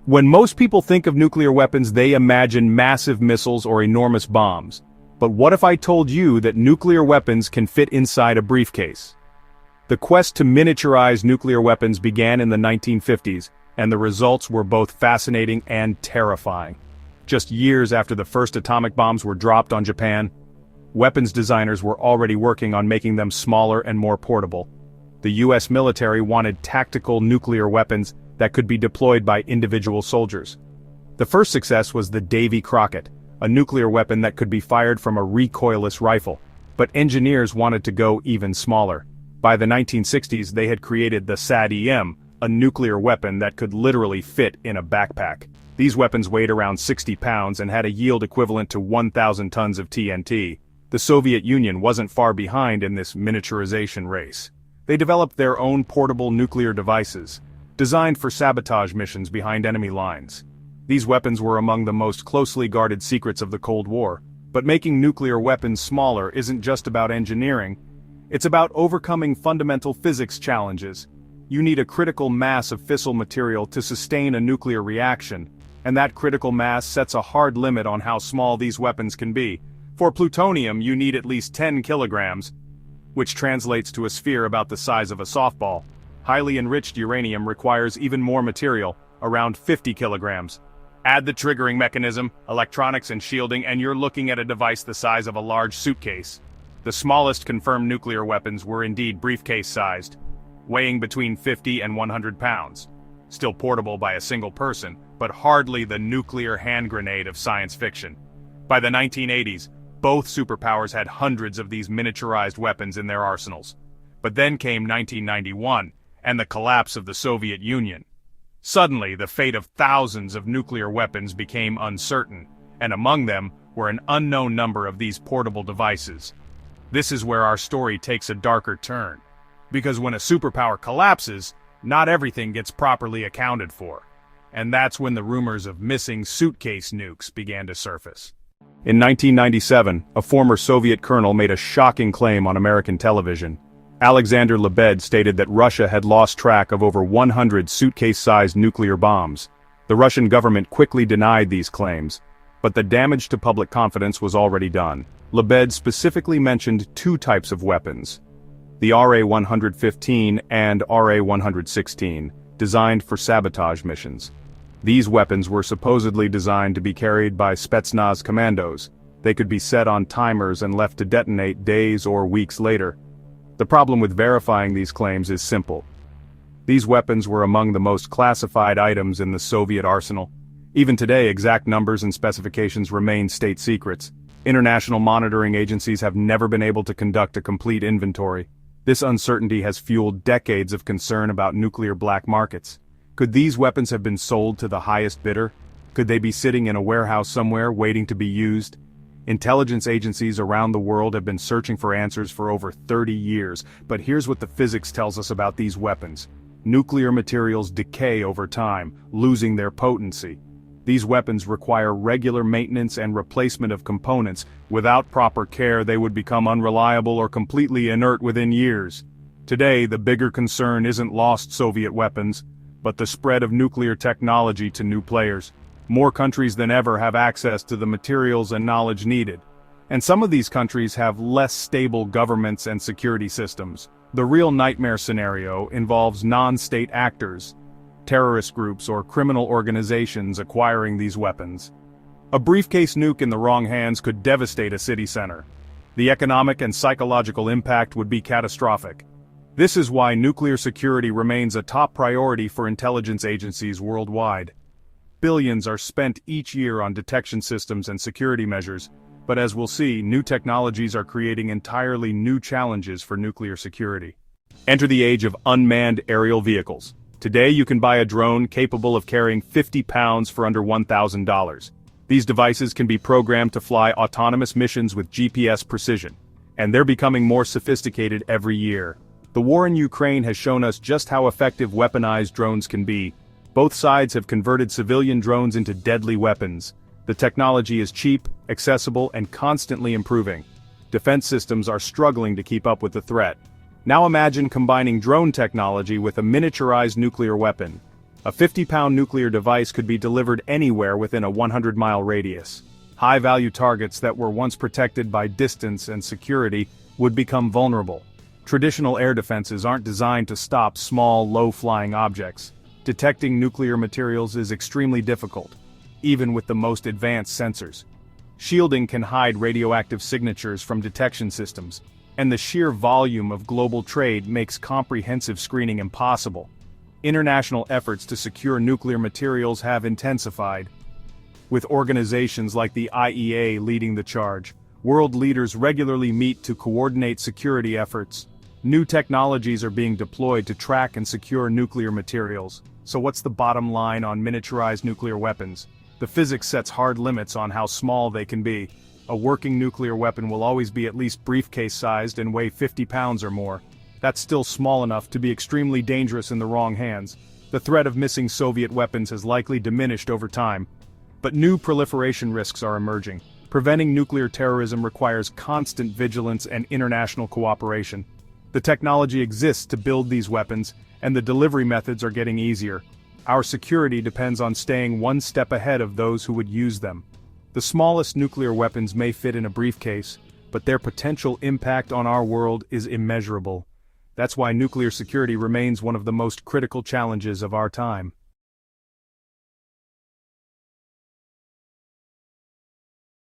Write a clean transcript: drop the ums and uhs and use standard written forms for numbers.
When most people think of nuclear weapons, they imagine massive missiles or enormous bombs. But what if I told you that nuclear weapons can fit inside a briefcase? The quest to miniaturize nuclear weapons began in the 1950s, and the results were both fascinating and terrifying. Just years after the first atomic bombs were dropped on Japan, weapons designers were already working on making them smaller and more portable. The US military wanted tactical nuclear weapons that could be deployed by individual soldiers. The first success was the Davy Crockett, a nuclear weapon that could be fired from a recoilless rifle. But engineers wanted to go even smaller. By the 1960s, they had created the SAD-EM, a nuclear weapon that could literally fit in a backpack. These weapons weighed around 60 pounds and had a yield equivalent to 1,000 tons of TNT. The Soviet Union wasn't far behind in this miniaturization race. They developed their own portable nuclear devices, designed for sabotage missions behind enemy lines. These weapons were among the most closely guarded secrets of the Cold War. But making nuclear weapons smaller isn't just about engineering. It's about overcoming fundamental physics challenges. You need a critical mass of fissile material to sustain a nuclear reaction, and that critical mass sets a hard limit on how small these weapons can be. For plutonium, you need at least 10 kilograms, which translates to a sphere about the size of a softball. Highly enriched uranium requires even more material, around 50 kilograms. Add the triggering mechanism, electronics and shielding, and you're looking at a device the size of a large suitcase. The smallest confirmed nuclear weapons were indeed briefcase-sized, weighing between 50 and 100 pounds. Still portable by a single person, but hardly the nuclear hand grenade of science fiction. By the 1980s, both superpowers had hundreds of these miniaturized weapons in their arsenals. But then came 1991, and the collapse of the Soviet Union. Suddenly, the fate of thousands of nuclear weapons became uncertain, and among them were an unknown number of these portable devices. This is where our story takes a darker turn. Because when a superpower collapses, not everything gets properly accounted for. And that's when the rumors of missing suitcase nukes began to surface. In 1997, a former Soviet colonel made a shocking claim on American television. Alexander Lebed stated that Russia had lost track of over 100 suitcase-sized nuclear bombs. The Russian government quickly denied these claims, but the damage to public confidence was already done. Lebed specifically mentioned two types of weapons: the RA-115 and RA-116, designed for sabotage missions. These weapons were supposedly designed to be carried by Spetsnaz commandos. They could be set on timers and left to detonate days or weeks later. The problem with verifying these claims is simple. These weapons were among the most classified items in the Soviet arsenal. Even today, exact numbers and specifications remain state secrets. International monitoring agencies have never been able to conduct a complete inventory. This uncertainty has fueled decades of concern about nuclear black markets. Could these weapons have been sold to the highest bidder? Could they be sitting in a warehouse somewhere waiting to be used? Intelligence agencies around the world have been searching for answers for over 30 years, but here's what the physics tells us about these weapons. Nuclear materials decay over time, losing their potency. These weapons require regular maintenance and replacement of components. Without proper care, they would become unreliable or completely inert within years. Today, the bigger concern isn't lost Soviet weapons, but the spread of nuclear technology to new players. More countries than ever have access to the materials and knowledge needed. And some of these countries have less stable governments and security systems. The real nightmare scenario involves non-state actors, terrorist groups or criminal organizations acquiring these weapons. A briefcase nuke in the wrong hands could devastate a city center. The economic and psychological impact would be catastrophic. This is why nuclear security remains a top priority for intelligence agencies worldwide. Billions are spent each year on detection systems and security measures, but as we'll see, new technologies are creating entirely new challenges for nuclear security. Enter the age of unmanned aerial vehicles. Today you can buy a drone capable of carrying 50 pounds for under $1,000. These devices can be programmed to fly autonomous missions with GPS precision, and they're becoming more sophisticated every year. The war in Ukraine has shown us just how effective weaponized drones can be. Both sides have converted civilian drones into deadly weapons. The technology is cheap, accessible, and constantly improving. Defense systems are struggling to keep up with the threat. Now imagine combining drone technology with a miniaturized nuclear weapon. A 50-pound nuclear device could be delivered anywhere within a 100-mile radius. High-value targets that were once protected by distance and security would become vulnerable. Traditional air defenses aren't designed to stop small, low-flying objects. Detecting nuclear materials is extremely difficult, even with the most advanced sensors. Shielding can hide radioactive signatures from detection systems, and the sheer volume of global trade makes comprehensive screening impossible. International efforts to secure nuclear materials have intensified, with organizations like the IEA leading the charge. World leaders regularly meet to coordinate security efforts. New technologies are being deployed to track and secure nuclear materials. So what's the bottom line on miniaturized nuclear weapons? The physics sets hard limits on how small they can be. A working nuclear weapon will always be at least briefcase-sized and weigh 50 pounds or more. That's still small enough to be extremely dangerous in the wrong hands. The threat of missing Soviet weapons has likely diminished over time. But new proliferation risks are emerging. Preventing nuclear terrorism requires constant vigilance and international cooperation. The technology exists to build these weapons, and the delivery methods are getting easier. Our security depends on staying one step ahead of those who would use them. The smallest nuclear weapons may fit in a briefcase, but their potential impact on our world is immeasurable. That's why nuclear security remains one of the most critical challenges of our time.